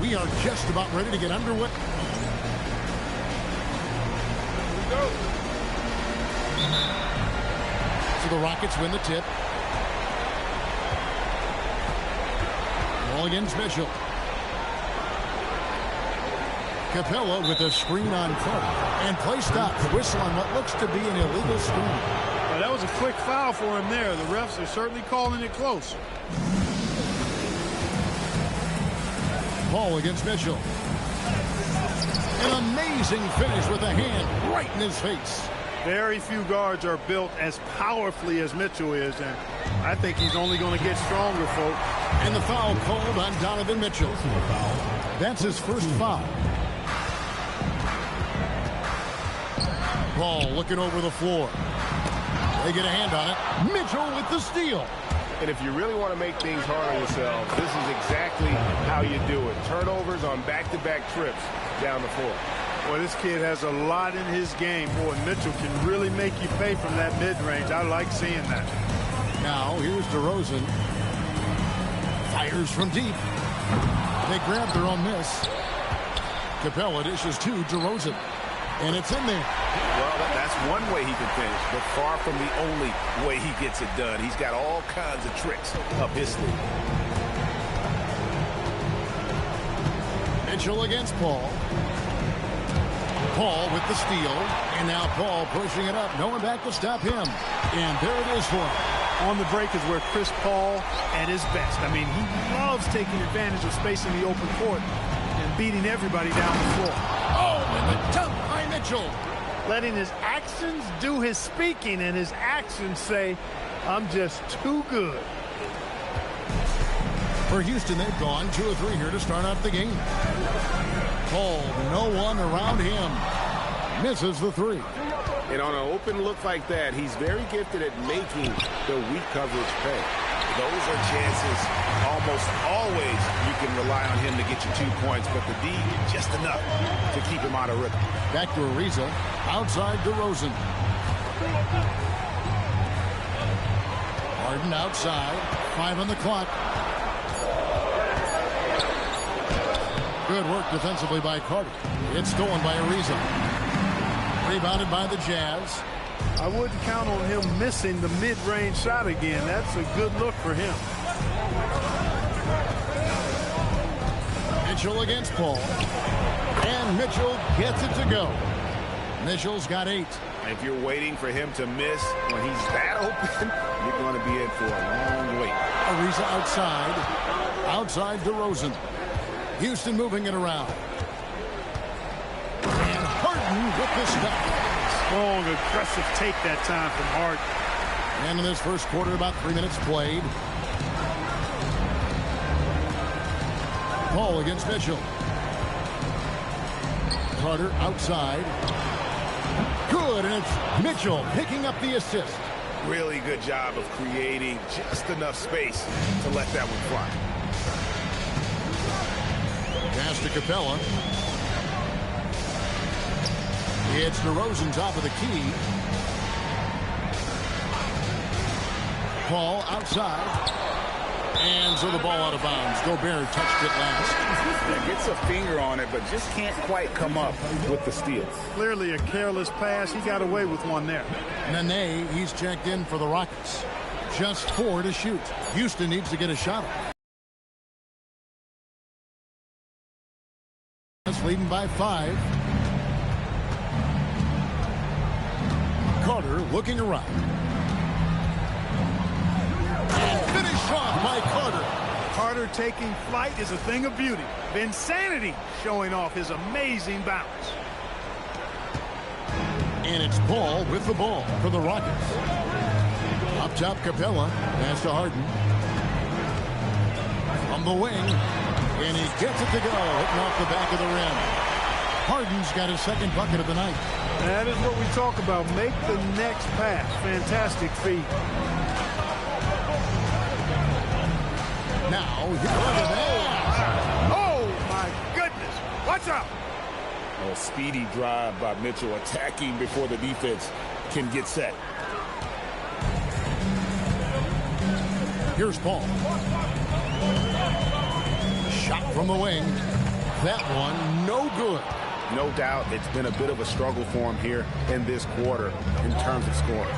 We are just about ready to get underway. So the Rockets win the tip. Ball against Mitchell. Capella with a screen on Carter. And play stops. Whistle on what looks to be an illegal screen. Well, that was a quick foul for him there. The refs are certainly calling it close. Paul against Mitchell. An amazing finish with a hand right in his face. Very few guards are built as powerfully as Mitchell is, and I think he's only going to get stronger, folks. And the foul called on Donovan Mitchell. That's his first foul. Paul looking over the floor. They get a hand on it. Mitchell with the steal. And if you really want to make things hard on yourself, this is exactly how you do it. Turnovers on back-to-back trips down the floor. Boy, this kid has a lot in his game. Boy, Mitchell can really make you pay from that mid-range. I like seeing that. Now, here's DeRozan. Fires from deep. They grab their own miss. Capella dishes to DeRozan. And it's in there. Well, that's one way he can finish, but far from the only way he gets it done. He's got all kinds of tricks up his sleeve. Mitchell against Paul. Paul with the steal. And now Paul pushing it up. No one back to stop him. And there it is for him. On the break is where Chris Paul at his best. I mean, he loves taking advantage of space in the open court and beating everybody down the floor. Oh, and the dunk by Mitchell. Letting his actions do his speaking and his actions say, I'm just too good. For Houston, they've gone 2 of 3 here to start out the game. Paul, no one around him. Misses the 3. And on an open look like that, he's very gifted at making the weak coverage pay. Those are chances almost always you can rely on him to get you 2 points, but the D just enough to keep him out of rhythm. Back to Ariza. Outside DeRozan. Harden outside. 5 on the clock. Good work defensively by Carter. It's stolen by Ariza. Rebounded by the Jazz. I wouldn't count on him missing the mid-range shot again. That's a good look for him. Mitchell against Paul. And Mitchell gets it to go. Mitchell's got 8. If you're waiting for him to miss when he's that open, you're going to be in for a long wait. Ariza outside. Outside DeRozan. Houston moving it around. And Harden with the stop. Strong, aggressive take that time from Harden. And in this first quarter, about 3 minutes played. Paul against Mitchell. Carter outside. Good, and it's Mitchell picking up the assist. Really good job of creating just enough space to let that one fly. Pass to Capella. It's DeRozan top of the key. Paul outside. And so the ball out of bounds. Gobert touched it last. Yeah, gets a finger on it, but just can't quite come up with the steal. Clearly a careless pass. He got away with one there. Nene, he's checked in for the Rockets. Just 4 to shoot. Houston needs to get a shot. Leading by 5. Carter looking around. And finished off by Carter. Carter taking flight is a thing of beauty. Vinsanity showing off his amazing bounce. And it's Paul with the ball for the Rockets. Up top, Capella. Pass to Harden. From the wing. And he gets it to go, hitting off the back of the rim. Harden's got his second bucket of the night. That is what we talk about. Make the next pass. Fantastic feed. Now, look at that. Oh, my goodness. Watch out. A speedy drive by Mitchell, attacking before the defense can get set. Here's Paul. Shot from the wing. That one, no good. No doubt it's been a bit of a struggle for him here in this quarter in terms of scoring.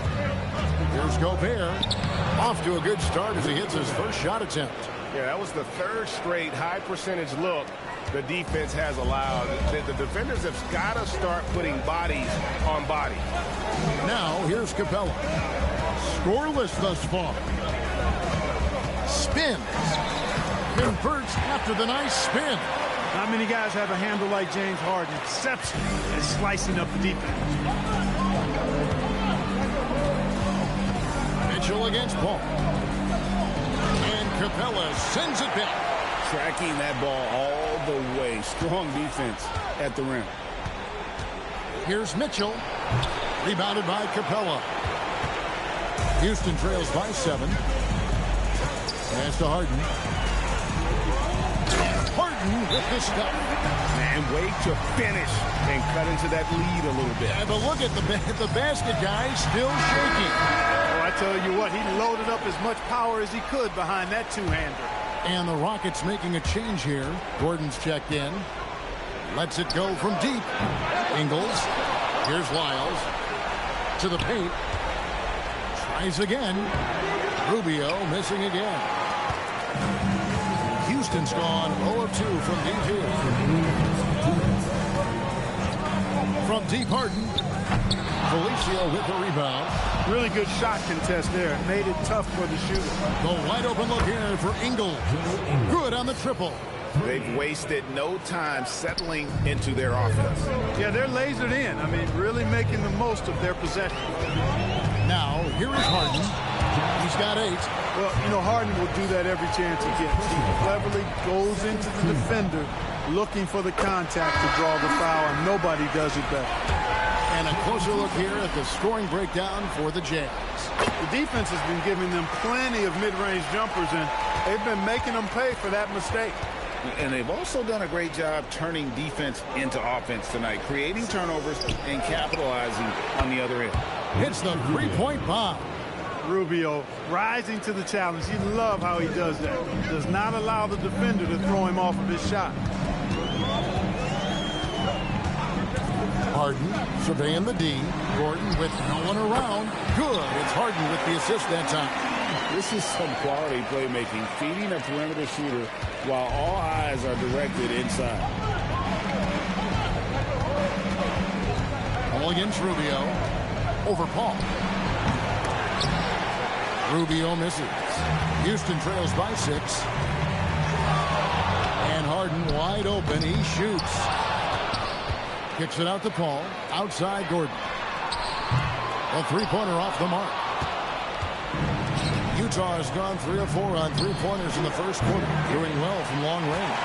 Here's Gobert. Off to a good start as he hits his first shot attempt. Yeah, that was the third straight high percentage look the defense has allowed. The defenders have got to start putting bodies on bodies. Now here's Capella. Scoreless thus far. Spins. Converts after the nice spin. Not many guys have a handle like James Harden. Exceptional at slicing up the defense. Mitchell against Paul. And Capella sends it back. Tracking that ball all the way. Strong defense at the rim. Here's Mitchell. Rebounded by Capella. Houston trails by 7. Pass to Harden. Harden with the stop. And wait to finish and cut into that lead a little bit. But look at the basket guy still shaking. Oh, I tell you what, he loaded up as much power as he could behind that two-hander. And the Rockets making a change here. Gordon's checked in. Lets it go from deep. Ingles. Here's Lyles. To the paint. Tries again. Rubio missing again. Houston's gone 0 of 2 from deep here. From deep, Harden. Felicio with the rebound. Really good shot contest there. Made it tough for the shooter. The wide open look here for Ingles. Good on the triple. They've wasted no time settling into their offense. Yeah, they're lasered in. I mean, really making the most of their possession. Now, here is Harden. He's got 8. Well, you know, Harden will do that every chance he gets. He cleverly goes into the defender looking for the contact to draw the foul, and nobody does it better. And a closer look here at the scoring breakdown for the Jazz. The defense has been giving them plenty of mid-range jumpers, and they've been making them pay for that mistake. And they've also done a great job turning defense into offense tonight, creating turnovers and capitalizing on the other end. Hits the three-point bomb. Rubio rising to the challenge. You love how he does that. Does not allow the defender to throw him off of his shot. Harden surveying the D. Gordon with no one around. Good. It's Harden with the assist that time. This is some quality playmaking, feeding a perimeter shooter while all eyes are directed inside. All against Rubio. Over Paul. Rubio misses. Houston trails by 6. And Harden wide open. He shoots. Kicks it out to Paul. Outside Gordon. A three-pointer off the mark. Utah has gone 3 of 4 on three-pointers in the first quarter. Doing well from long range.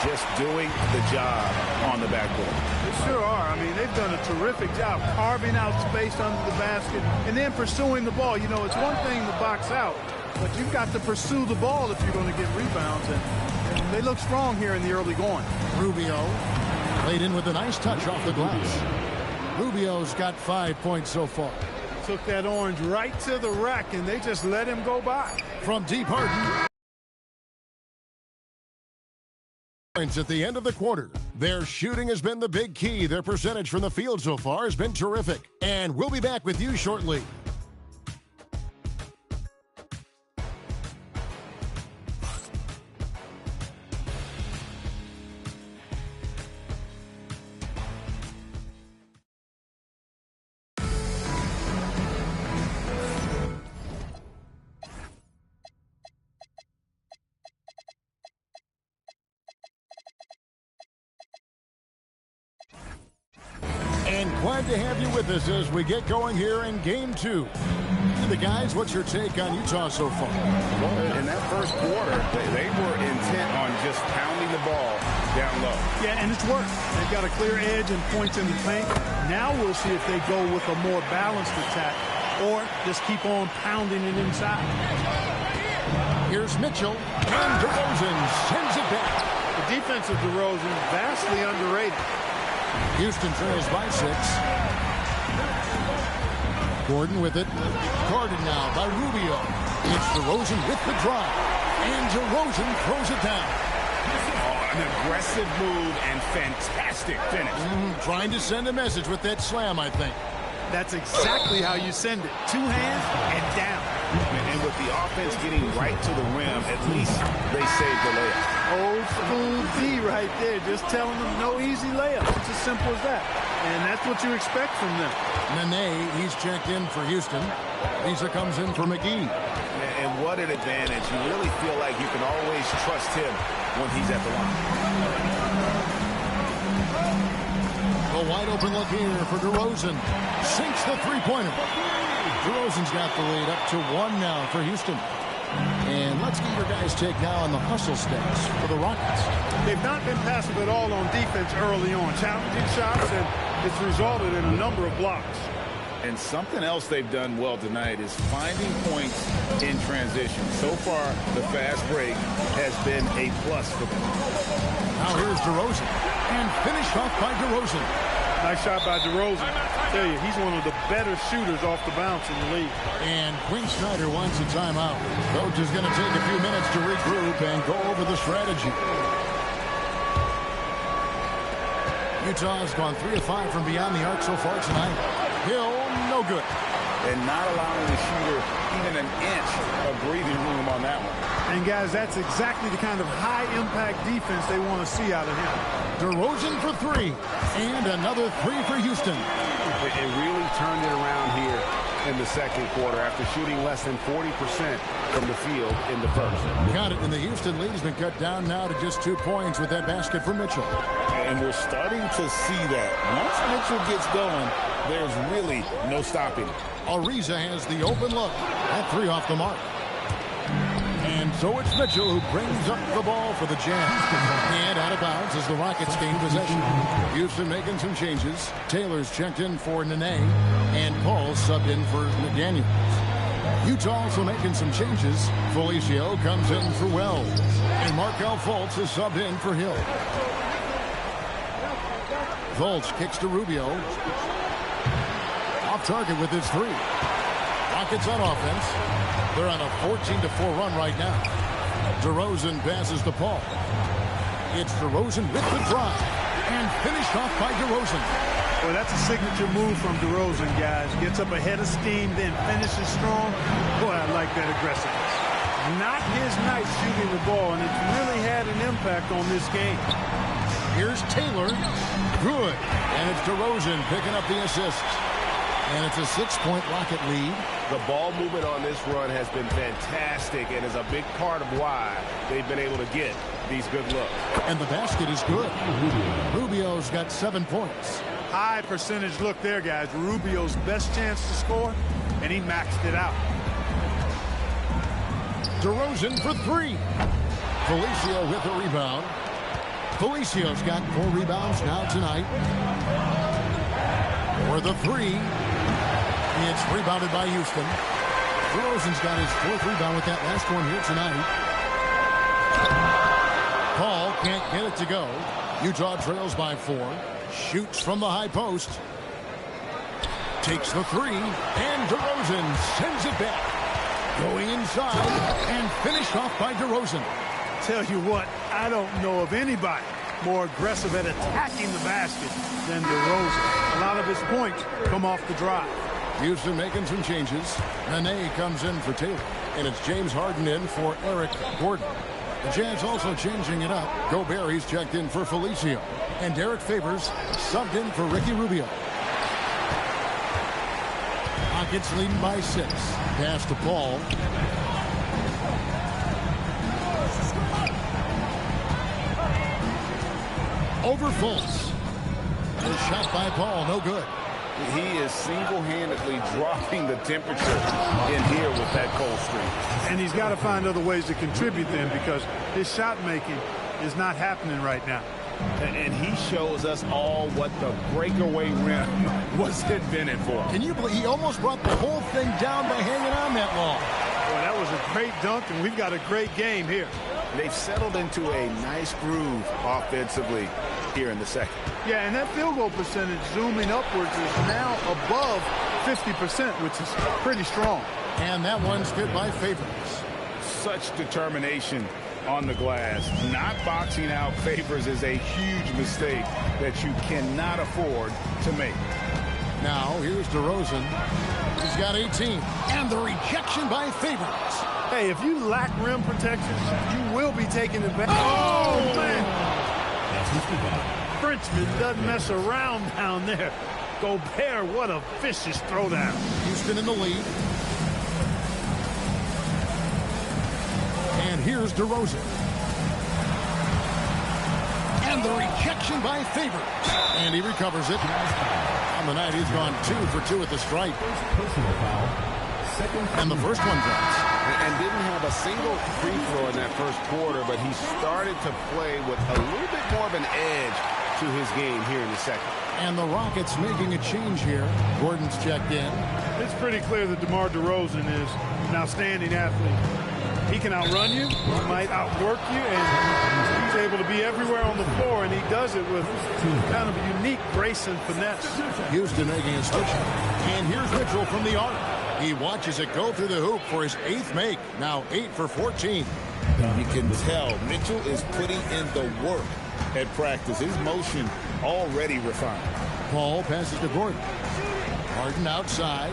Just doing the job on the backboard. They sure are. I mean, they've done a terrific job carving out space under the basket and then pursuing the ball. You know, it's one thing to box out, but you've got to pursue the ball if you're going to get rebounds. And they look strong here in the early going. Rubio laid in with a nice touch off the glass. Rubio's got 5 points so far. Took that orange right to the rack, and they just let him go by. From deep, Harden. At the end of the quarter, their shooting has been the big key. Their percentage from the field so far has been terrific. And we'll be back with you shortly. And glad to have you with us as we get going here in Game 2. The guys, what's your take on Utah so far? Well, in that first quarter, they were intent on just pounding the ball down low. Yeah, and it's worked. They've got a clear edge and points in the paint. Now we'll see if they go with a more balanced attack or just keep on pounding it inside. Here's Mitchell, and DeRozan sends it back. The defense of DeRozan vastly underrated. Houston trails by 6. Gordon with it. Guarded now by Rubio. It's DeRozan with the drive. And DeRozan throws it down. Oh, An aggressive move and fantastic finish. Trying to send a message with that slam, I think. That's exactly how you send it. Two hands and down. And with the offense getting right to the rim, at least they saved the layup. Old school D right there, just telling them no easy layups. It's as simple as that. And that's what you expect from them. Nene, he's checked in for Houston. Lisa comes in for McGee. And what an advantage. You really feel like you can always trust him when he's at the line. A wide open look here for DeRozan. Sinks the three-pointer. DeRozan's got the lead up to 1 now for Houston. And let's get your guys' take now on the hustle stats for the Rockets. They've not been passive at all on defense early on. Challenging shots, and it's resulted in a number of blocks. And something else they've done well tonight is finding points in transition. So far, the fast break has been a plus for them. Now here's DeRozan. And finished off by DeRozan. Nice shot by DeRozan. I tell you, he's one of the better shooters off the bounce in the league. And Quinn Snyder wants a timeout. Coach is going to take a few minutes to regroup and go over the strategy. Utah's gone 3 of 5 from beyond the arc so far tonight. Hill, no good. And not allowing the shooter even an inch of breathing room on that one. And, guys, that's exactly the kind of high-impact defense they want to see out of him. DeRozan for 3. And another 3 for Houston. It really turned it around here in the second quarter after shooting less than 40% from the field in the first. Got it, and the Houston lead has been cut down now to just 2 points with that basket from Mitchell. And we're starting to see that. Once Mitchell gets going, there's really no stopping. Ariza has the open look. That 3 off the mark. And so it's Mitchell who brings up the ball for the Jazz. And out of bounds as the Rockets gain possession. Houston making some changes. Taylor's checked in for Nene. And Paul subbed in for McDaniels. Utah also making some changes. Felicio comes in for Wells. And Markelle Fultz is subbed in for Hill. Fultz kicks to Rubio. Off target with his 3. Rockets on offense. They're on a 14-4 run right now. DeRozan passes to Paul. It's DeRozan with the drive. And finished off by DeRozan. Well, that's a signature move from DeRozan, guys. Gets up ahead of steam, then finishes strong. Boy, I like that aggressiveness. Not his night shooting the ball, and it's really had an impact on this game. Here's Taylor. Good. And it's DeRozan picking up the assist. And it's a 6-point Rocket lead. The ball movement on this run has been fantastic and is a big part of why they've been able to get these good looks. And the basket is good. Rubio's got 7 points. High percentage look there, guys. Rubio's best chance to score, and he maxed it out. DeRozan for 3. Felicio with the rebound. Felicio's got 4 rebounds now tonight. For the 3. It's rebounded by Houston. DeRozan's got his 4th rebound with that last one here tonight. Paul can't get it to go. Utah trails by 4. Shoots from the high post. Takes the 3. And DeRozan sends it back. Going inside and finished off by DeRozan. Tell you what, I don't know of anybody more aggressive at attacking the basket than DeRozan. A lot of his points come off the drive. Houston making some changes. Nene comes in for Taylor. And it's James Harden in for Eric Gordon. The Jazz also changing it up. Gobert, he's checked in for Felicio. And Derek Favors subbed in for Ricky Rubio. Rockets leading by 6. Pass to Paul. Over Fultz. A shot by Paul, no good. He is single-handedly dropping the temperature in here with that cold streak. And he's got to find other ways to contribute then, because his shot making is not happening right now. And he shows us all what the breakaway rim was invented for. Can you believe he almost brought the whole thing down by hanging on that long? Boy, that was a great dunk, and we've got a great game here. They've settled into a nice groove offensively here in the second. Yeah, and that field goal percentage zooming upwards is now above 50%, which is pretty strong. And that one's good by Favors. Such determination on the glass. Not boxing out Favors is a huge mistake that you cannot afford to make. Now, here's DeRozan. He's got 18. And the rejection by Favors. Hey, if you lack rim protection, you will be taking advantage. Oh, man. Frenchman doesn't mess around down there. Gobert, what a vicious throwdown. Houston in the lead. And here's DeRozan. And the rejection by Favors. And he recovers it. On the night, he's gone 2 for 2 at the stripe. And the first one drops. And didn't have a single free throw in that first quarter, but he started to play with a little bit more of an edge to his game here in the second. And the Rockets making a change here. Gordon's checked in. It's pretty clear that DeMar DeRozan is an outstanding athlete. He can outrun you, he might outwork you, and he's able to be everywhere on the floor, and he does it with kind of a unique grace and finesse. Houston making a switch. And here's Mitchell from the arc. He watches it go through the hoop for his 8th make. Now 8 for 14. You can tell Mitchell is putting in the work at practice. His motion already refined. Paul passes to Gordon. Harden outside.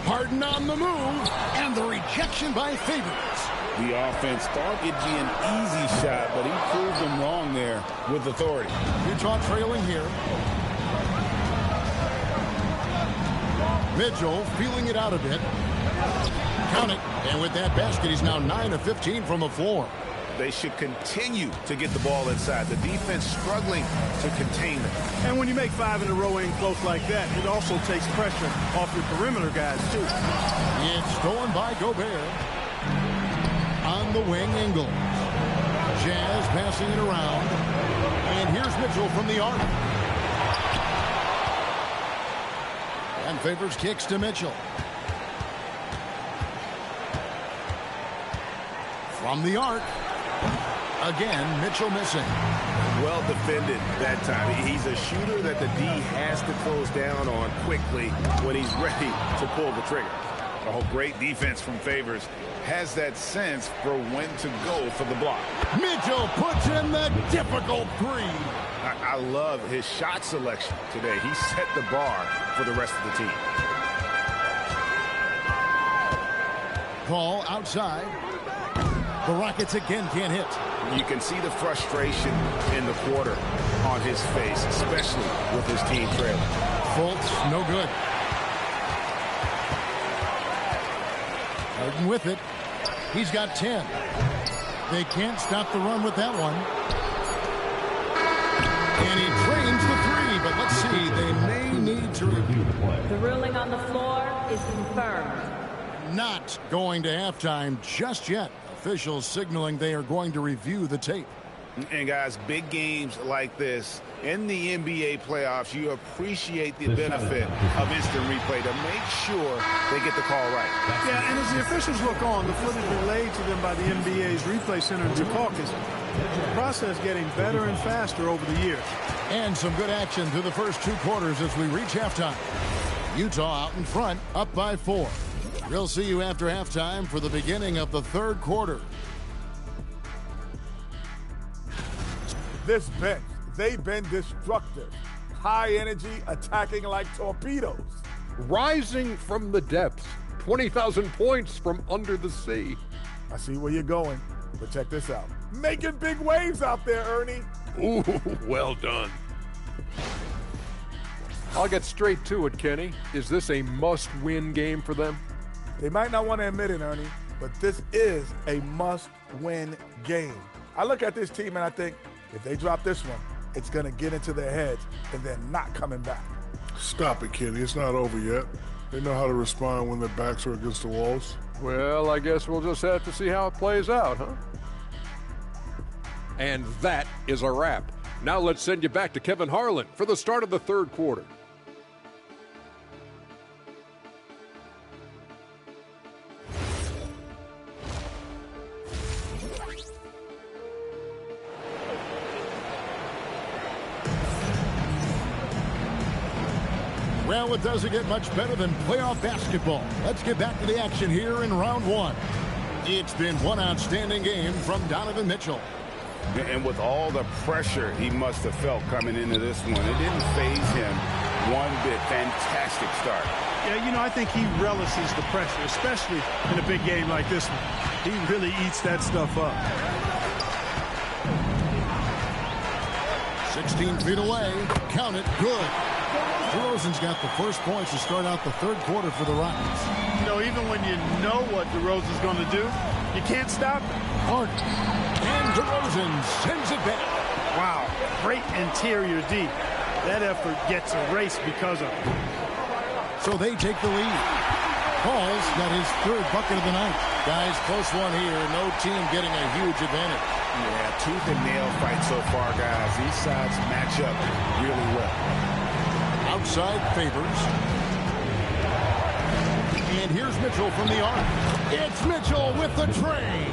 Harden on the move. And the rejection by Favors. The offense thought it'd be an easy shot, but he proved them wrong there with authority. Utah trailing here. Mitchell feeling it out a bit. Count it. And with that basket, he's now 9 of 15 from the floor. They should continue to get the ball inside. The defense struggling to contain them. And when you make 5 in a row in close like that, it also takes pressure off your perimeter guys, too. It's stolen by Gobert. On the wing, Ingles. Jazz passing it around. And here's Mitchell from the arc. And Favors kicks to Mitchell. From the arc. Again, Mitchell missing. Well defended that time. He's a shooter that the D has to close down on quickly when he's ready to pull the trigger. Oh, great defense from Favors. Has that sense for when to go for the block. Mitchell puts in the difficult 3. I love his shot selection today. He set the bar for the rest of the team. Paul outside. The Rockets again can't hit. You can see the frustration in the quarter on his face, especially with his team trailing. Fultz, no good. Harden with it. He's got 10. They can't stop the run with that one. And he trains the 3, but let's see. They may need to review the play. The ruling on the floor is confirmed. Not going to halftime just yet. Officials signaling they are going to review the tape. And guys, big games like this in the NBA playoffs, you appreciate the benefit of instant replay to make sure they get the call right. Yeah, and as the officials look on, the footage relayed to them by the NBA's replay center in Secaucus, the process getting better and faster over the years. And some good action through the first 2 quarters as we reach halftime. Utah out in front, up by 4. We'll see you after halftime for the beginning of the 3rd quarter. This bench, they've been destructive. High energy, attacking like torpedoes. Rising from the depths, 20,000 points from under the sea. I see where you're going, but check this out. Making big waves out there, Ernie. Ooh, well done. I'll get straight to it, Kenny. Is this a must-win game for them? They might not want to admit it, Ernie, but this is a must-win game. I look at this team and I think, if they drop this one, it's going to get into their heads and they're not coming back. Stop it, Kenny. It's not over yet. They know how to respond when their backs are against the walls. Well, I guess we'll just have to see how it plays out, huh? And that is a wrap. Now let's send you back to Kevin Harlan for the start of the 3rd quarter. Well, it doesn't get much better than playoff basketball. Let's get back to the action here in round 1. It's been one outstanding game from Donovan Mitchell. And with all the pressure he must have felt coming into this one, it didn't faze him one bit. Fantastic start. Yeah, you know, I think he relishes the pressure, especially in a big game like this one. He really eats that stuff up. 16 feet away. Count it. Good. DeRozan's got the first points to start out the third quarter for the Rockets. You know, even when you know what DeRozan's going to do, you can't stop him. Harden. And DeRozan sends it back. Wow, great interior D. That effort gets erased because of it. So they take the lead. Paul's got his third bucket of the night. Guys, close one here. No team getting a huge advantage. Yeah, tooth and nail fight so far, guys. These sides match up really well. Outside Favors. And here's Mitchell from the arc. It's Mitchell with the tray.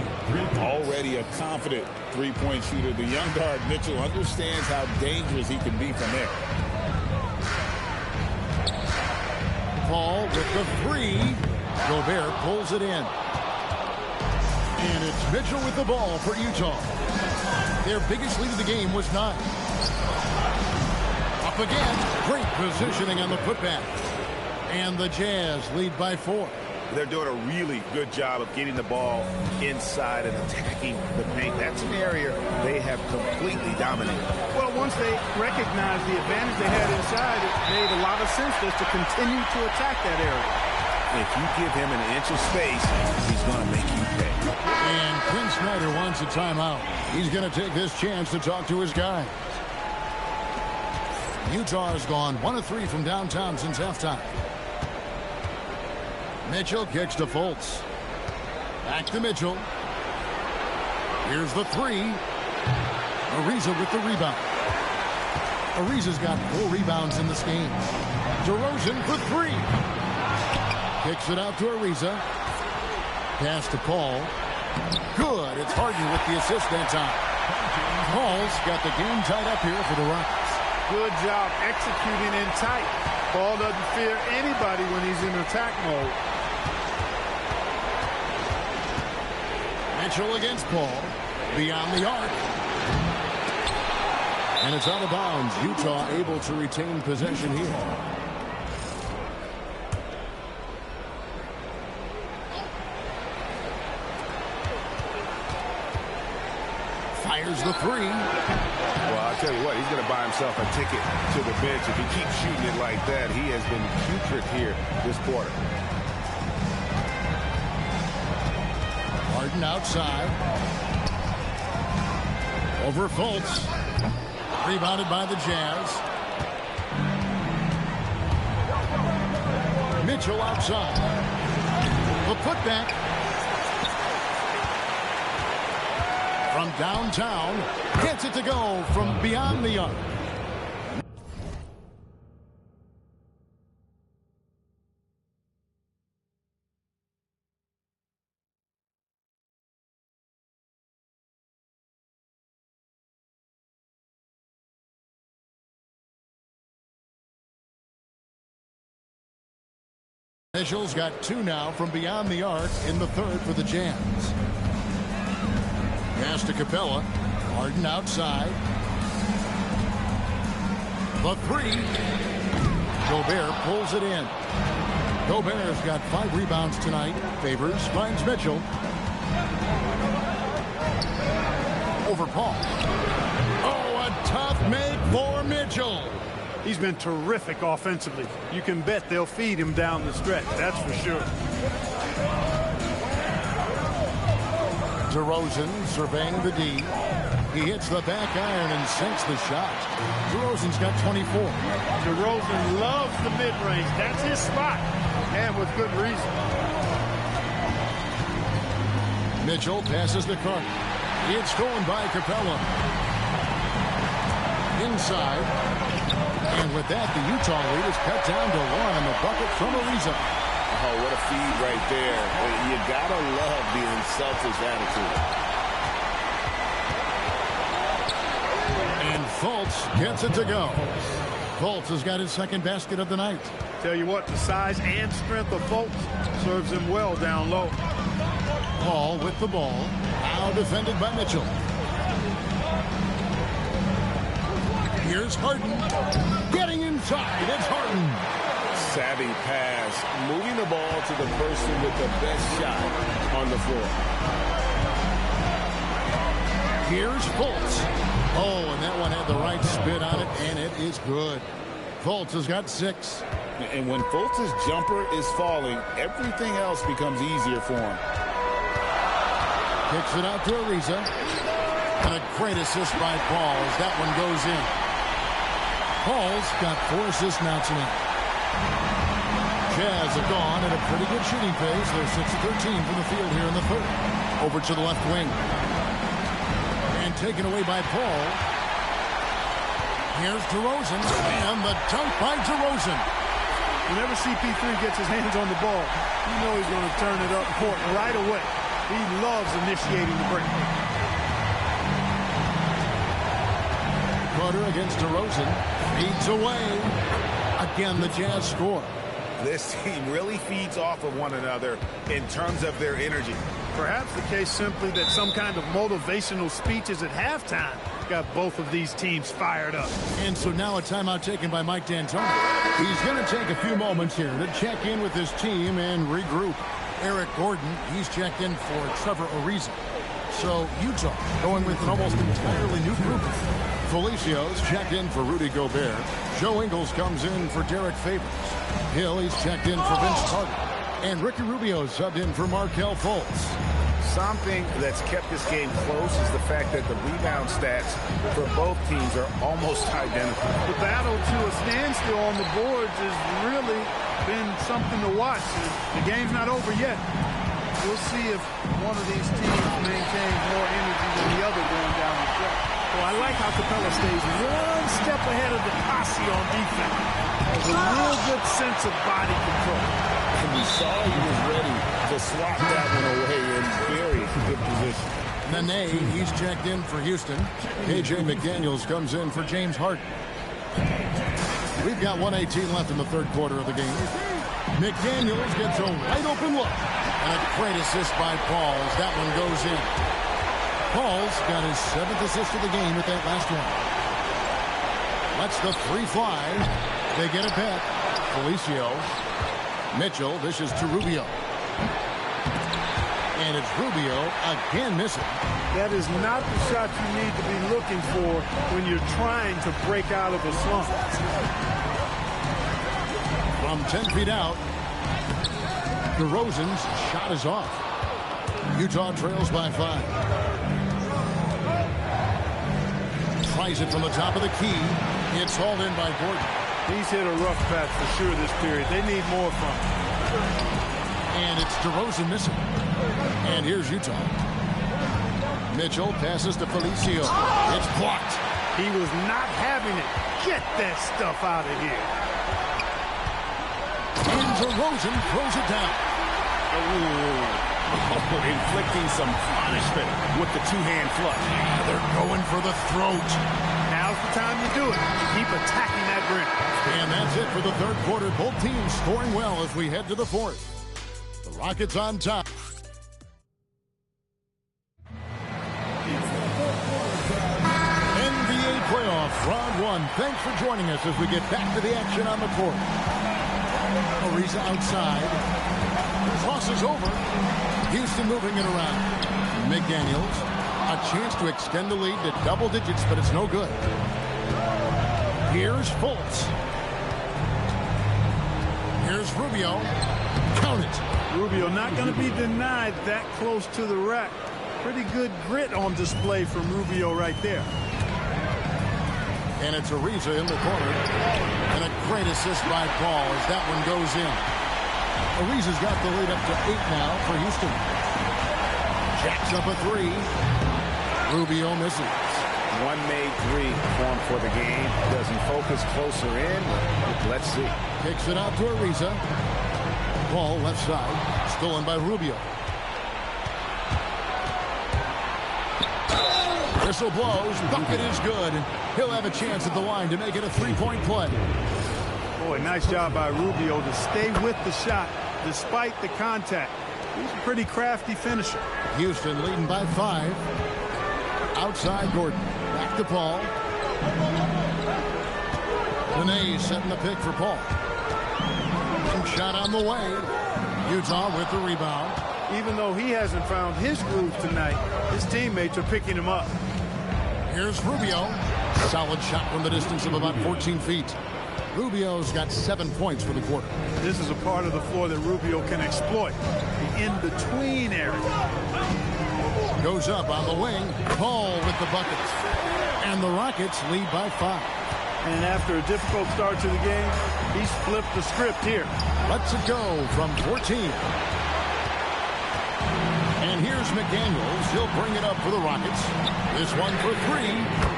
Already a confident three-point shooter. The young guard, Mitchell, understands how dangerous he can be from there. Paul with the three. Gobert pulls it in. And it's Mitchell with the ball for Utah. Their biggest lead of the game was 9. Up again. Great positioning on the putback. And the Jazz lead by 4. They're doing a really good job of getting the ball inside and attacking the paint. That's an area they have completely dominated. Well, once they recognized the advantage they had inside, it made a lot of sense just to continue to attack that area. If you give him an inch of space, he's going to make you pay. And Quinn Snyder wants a timeout. He's going to take this chance to talk to his guy. Utah has gone 1 of 3 from downtown since halftime. Mitchell kicks to Fultz. Back to Mitchell. Here's the three. Ariza with the rebound. Ariza's got 4 rebounds in this game. DeRozan for 3. Kicks it out to Ariza. Pass to Paul. Good. It's Harden with the assist that time. Paul's got the game tied up here for the Rockets. Good job executing in tight. Paul doesn't fear anybody when he's in attack mode. Mitchell against Paul. Beyond the arc. And it's out of bounds. Utah able to retain possession here. Fires the 3. Well, I'll tell you what, he's going to buy himself a ticket to the bench. If he keeps shooting it like that, he has been putrid here this quarter. Harden outside. Over Fultz. Rebounded by the Jazz. Mitchell outside. The putback. From downtown. Gets it to go from beyond the arc. Mitchell's got 2 now from beyond the arc in the third for the Jazz. Pass to Capella. Harden outside. The 3. Gobert pulls it in. Gobert's got 5 rebounds tonight. Favors finds Mitchell. Over Paul. Oh, a tough make for Mitchell. He's been terrific offensively. You can bet they'll feed him down the stretch, that's for sure. DeRozan surveying the D. He hits the back iron and sinks the shot. DeRozan's got 24. DeRozan loves the mid-range. That's his spot, and with good reason. Mitchell passes to Carter. It's stolen by Capella. Inside. And with that, the Utah lead is cut down to 1 on the bucket from Ariza. Oh, what a feed right there. You gotta love the unselfish attitude. And Fultz gets it to go. Fultz has got his second basket of the night. Tell you what, the size and strength of Fultz serves him well down low. Paul with the ball. Now defended by Mitchell. Here's Harden. Getting inside. It's Harden. Savvy pass. Moving the ball to the person with the best shot on the floor. Here's Fultz. Oh, and that one had the right spin on it, and it is good. Fultz has got 6. And when Fultz's jumper is falling, everything else becomes easier for him. Kicks it out to Ariza. And a great assist by Paul as that one goes in. Paul's got 4 assists now tonight. Jazz have gone at a pretty good shooting pace. They're 6 of 13 from the field here in the third. Over to the left wing. And taken away by Paul. Here's DeRozan. And the dunk by DeRozan. Whenever CP3 gets his hands on the ball, you know he's going to turn it up court right away. He loves initiating the break. Carter against DeRozan. Feeds away. Again, the Jazz score. This team really feeds off of one another in terms of their energy. Perhaps the case simply that some kind of motivational speeches at halftime got both of these teams fired up. And so now a timeout taken by Mike D'Antoni. He's going to take a few moments here to check in with his team and regroup. Eric Gordon, he's checked in for Trevor Ariza. So Utah going with an almost entirely new group. Felicio's checked in for Rudy Gobert. Joe Ingles comes in for Derek Favors. Hill, he's checked in for Vince Carter. And Ricky Rubio subbed in for Markelle Fultz. Something that's kept this game close is the fact that the rebound stats for both teams are almost identical. The battle to a standstill on the boards has really been something to watch. The game's not over yet. We'll see if one of these teams maintains more energy than the other going down the stretch. Well, I like how Capella stays one step ahead of the posse on defense. Has a real good sense of body control. And we saw he was ready to swat that one away in very good position. Nene, he's checked in for Houston. KJ McDaniels comes in for James Harden. We've got 1:18 left in the third quarter of the game. McDaniels gets a wide open look. And a great assist by Paul as that one goes in. Paul's got his 7th assist of the game with that last one. Lets the 3 fly. They get it back. Felicio. Mitchell dishes to Rubio. And it's Rubio again missing. That is not the shot you need to be looking for when you're trying to break out of a slump. From 10 feet out, DeRozan's shot is off. Utah trails by 5. Tries it from the top of the key. It's hauled in by Gordon. He's hit a rough patch for sure this period. They need more from him. And it's DeRozan missing. And here's Utah. Mitchell passes to Felicio. It's blocked. He was not having it. Get that stuff out of here. And DeRozan throws it down. Inflicting some punishment with the 2-hand flush. They're going for the throat. Now's the time to do it. Keep attacking that rim. And that's it for the third quarter. Both teams scoring well as we head to the fourth. The Rockets on top. NBA playoff round 1. Thanks for joining us as we get back to the action on the court. Ariza outside. Crosses over. Houston moving it around. McDaniels. A chance to extend the lead to double digits, but it's no good. Here's Fultz. Here's Rubio. Count it. Rubio not going to be denied that close to the rack. Pretty good grit on display from Rubio right there. And it's Ariza in the corner. And a great assist by Paul as that one goes in. Ariza's got the lead up to 8 now for Houston. Jacks up a 3. Rubio misses. One made 3 formed for the game. Doesn't focus closer in. Let's see. Kicks it out to Ariza. Ball left side. Stolen by Rubio. Whistle blows. Bucket is good. He'll have a chance at the line to make it a 3-point play. Boy, nice job by Rubio to stay with the shot despite the contact. He's a pretty crafty finisher. Houston leading by 5. Outside Gordon. Back to Paul. Benet setting the pick for Paul. Shot on the way. Utah with the rebound. Even though he hasn't found his groove tonight, his teammates are picking him up. Here's Rubio. Solid shot from the distance of about 14 feet. Rubio's got 7 points for the quarter. This is a part of the floor that Rubio can exploit. The in-between area. Goes up on the wing. Paul with the buckets. And the Rockets lead by 5. And after a difficult start to the game, he's flipped the script here. Lets it go from 14. And here's McDaniels. He'll bring it up for the Rockets. This one for 3.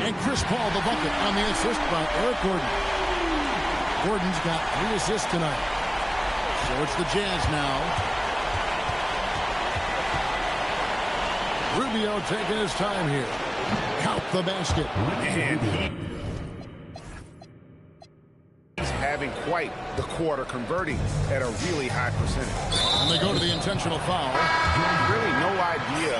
And Chris Paul the bucket on the assist by Eric Gordon. Gordon's got 3 assists tonight. So it's the Jazz now. Rubio taking his time here. Count the basket. And he's having quite the quarter, converting at a really high percentage. And they go to the intentional foul. Really no idea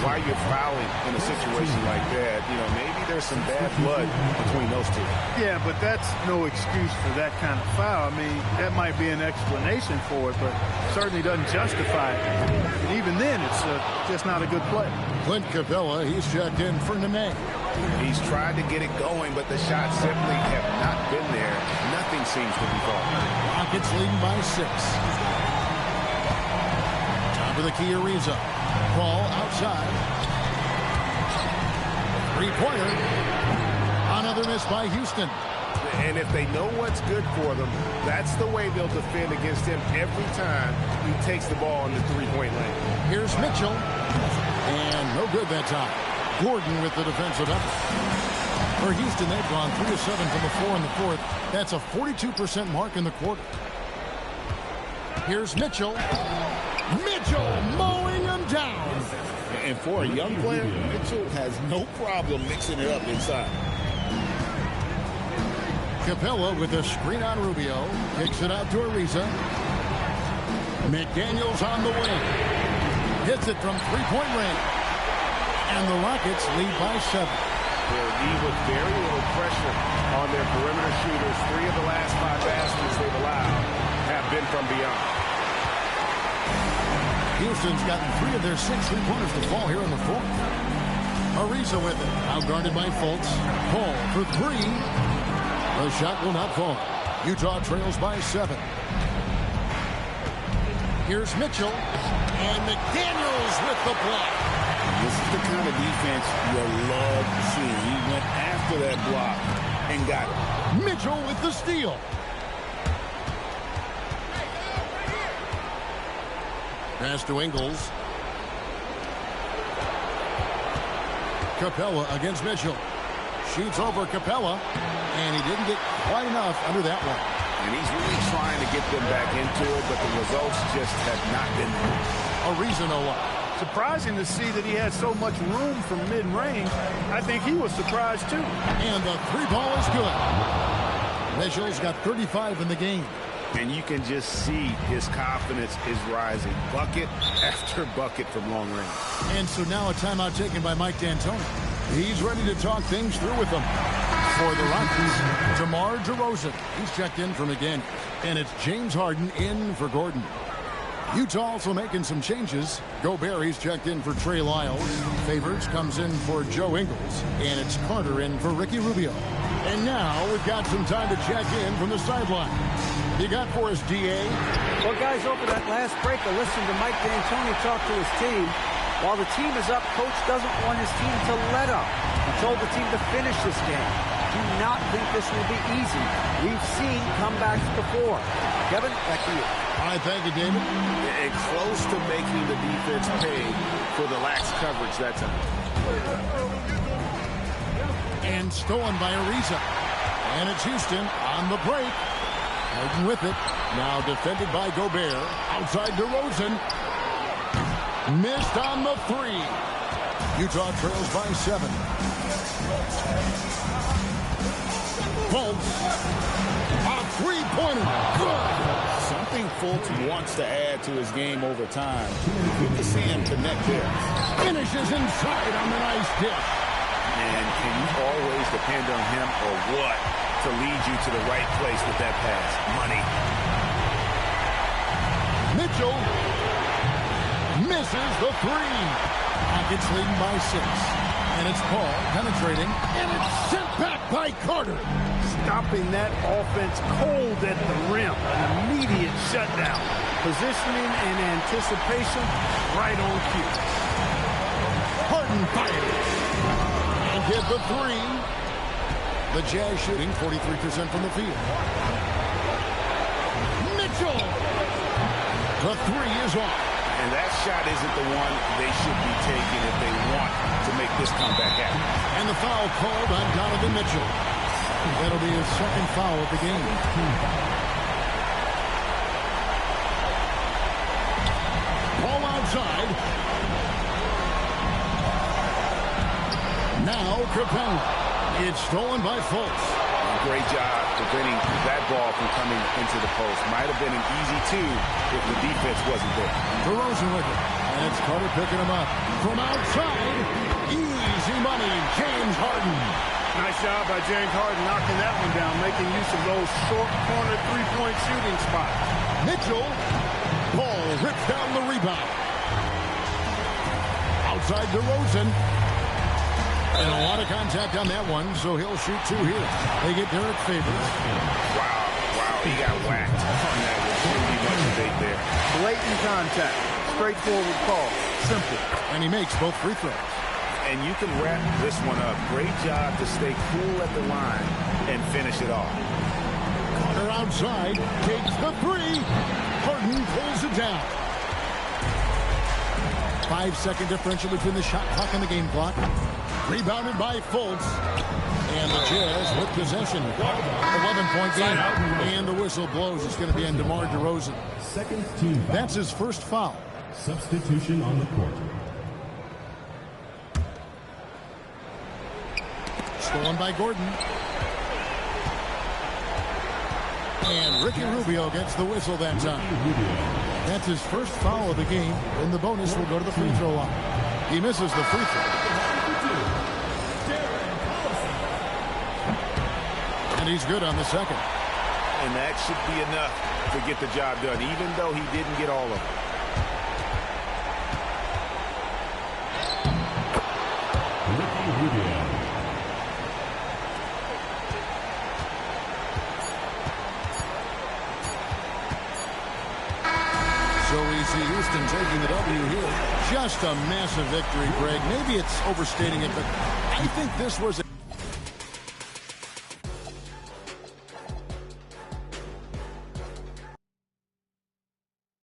why you're fouling in a situation like that. You know, maybe there's some bad blood between those two. Yeah, but that's no excuse for that kind of foul. I mean, that might be an explanation for it, but certainly doesn't justify it. And even then, it's just not a good play. Clint Capella, he's checked in for Nene. He's tried to get it going, but the shots simply have not been there. Nothing seems to be falling. Rockets leading by 6. Top of the key, Ariza. Paul outside. 3-pointer. Another miss by Houston. And if they know what's good for them, that's the way they'll defend against him every time he takes the ball in the three-point lane. Here's Mitchell. And no good that time. Gordon with the defensive effort. For Houston, they've gone 3 of 7 from the floor in the fourth. That's a 42% mark in the quarter. Here's Mitchell. Mitchell mowing him down. And for a young player, Mitchell has no problem mixing it up inside. Capella with a screen on Rubio. Kicks it out to Ariza. McDaniels on the wing. Hits it from three-point range. And the Rockets lead by 7. They'll lead with very little pressure on their perimeter shooters. 3 of the last 5 baskets they've allowed have been from beyond. Houston's gotten 3 of their 6 3-pointers to fall here in the fourth. Ariza with it. Outguarded by Fultz. Paul for 3. The shot will not fall. Utah trails by 7. Here's Mitchell. And McDaniels with the block. This is the kind of defense you'll love seeing. He went after that block and got it. Mitchell with the steal. Pass to Ingles. Capella against Mitchell. Shoots over Capella. And he didn't get quite enough under that one. And he's really trying to get them back into it, but the results just have not been there. Ariza no luck. Surprising to see that he had so much room from mid-range. I think he was surprised, too. And the 3-ball is good. Mitchell's got 35 in the game. And you can just see his confidence is rising. Bucket after bucket from long range. And so now a timeout taken by Mike D'Antoni. He's ready to talk things through with them. For the Rockets, DeMar DeRozan. He's checked in for McDaniels. And it's James Harden in for Gordon. Utah also making some changes. Gobert, he's checked in for Trey Lyles. Favors comes in for Joe Ingles. And it's Carter in for Ricky Rubio. And now we've got some time to check in from the sideline. You got for us, D.A.? Well, guys, over that last break, I listened to Mike D'Antoni talk to his team. While the team is up, Coach doesn't want his team to let up. He told the team to finish this game. Do not think this will be easy. We've seen comebacks before. Kevin, back to you. All right, thank you, David. And close to making the defense pay for the lax coverage that time. And stolen by Ariza. And it's Houston on the break. Harden with it. Now defended by Gobert. Outside DeRozan. Missed on the 3. Utah trails by 7. Fultz. A 3-pointer. Good. Something Fultz wants to add to his game over time. Good to see him connect there. Finishes inside on the nice dish. And can you always depend on him or what to lead you to the right place with that pass? Money. Mitchell misses the three. Rockets leading by 6. And it's Paul penetrating. And it's sent back by Carter. Stopping that offense cold at the rim. An immediate shutdown. Positioning and anticipation right on cue. Harden fires. And get the three. The Jazz shooting 43% from the field. Mitchell. The three is off. And that shot isn't the one they should be taking if they want to make this comeback happen. And the foul called on Donovan Mitchell. That'll be his second foul of the game. Ball outside. Now Capella. It's stolen by Fultz. Great job preventing that ball from coming into the post. Might have been an easy 2 if the defense wasn't there. DeRozan with it. And it's Carter picking him up. From outside, easy money, James Harden. Nice job by James Harden knocking that one down, making use of those short corner three-point shooting spots. Mitchell, Paul rips down the rebound. Outside DeRozan. And a lot of contact on that one, so he'll shoot 2 here. They get Derek Favors. Wow, he got whacked on that. Pretty much debate there. Blatant contact. Straightforward call. Simple. And he makes both free throws. And you can wrap this one up. Great job to stay cool at the line and finish it off. Carter outside, takes the three. Harden pulls it down. 5-second differential between the shot clock and the game clock. Rebounded by Fultz. And the Jazz with possession. 11-point game. And the whistle blows. It's going to be on DeMar DeRozan. Second team foul. That's his first foul. Substitution on the court. Stolen by Gordon. And Ricky Rubio gets the whistle that time. That's his first foul of the game. And the bonus will go to the free throw line. He misses the free throw. And he's good on the second. And that should be enough to get the job done, even though he didn't get all of it. Ricky Rubio. So we see Houston taking the W here. Just a massive victory, Greg. Maybe it's overstating it, but I think this was a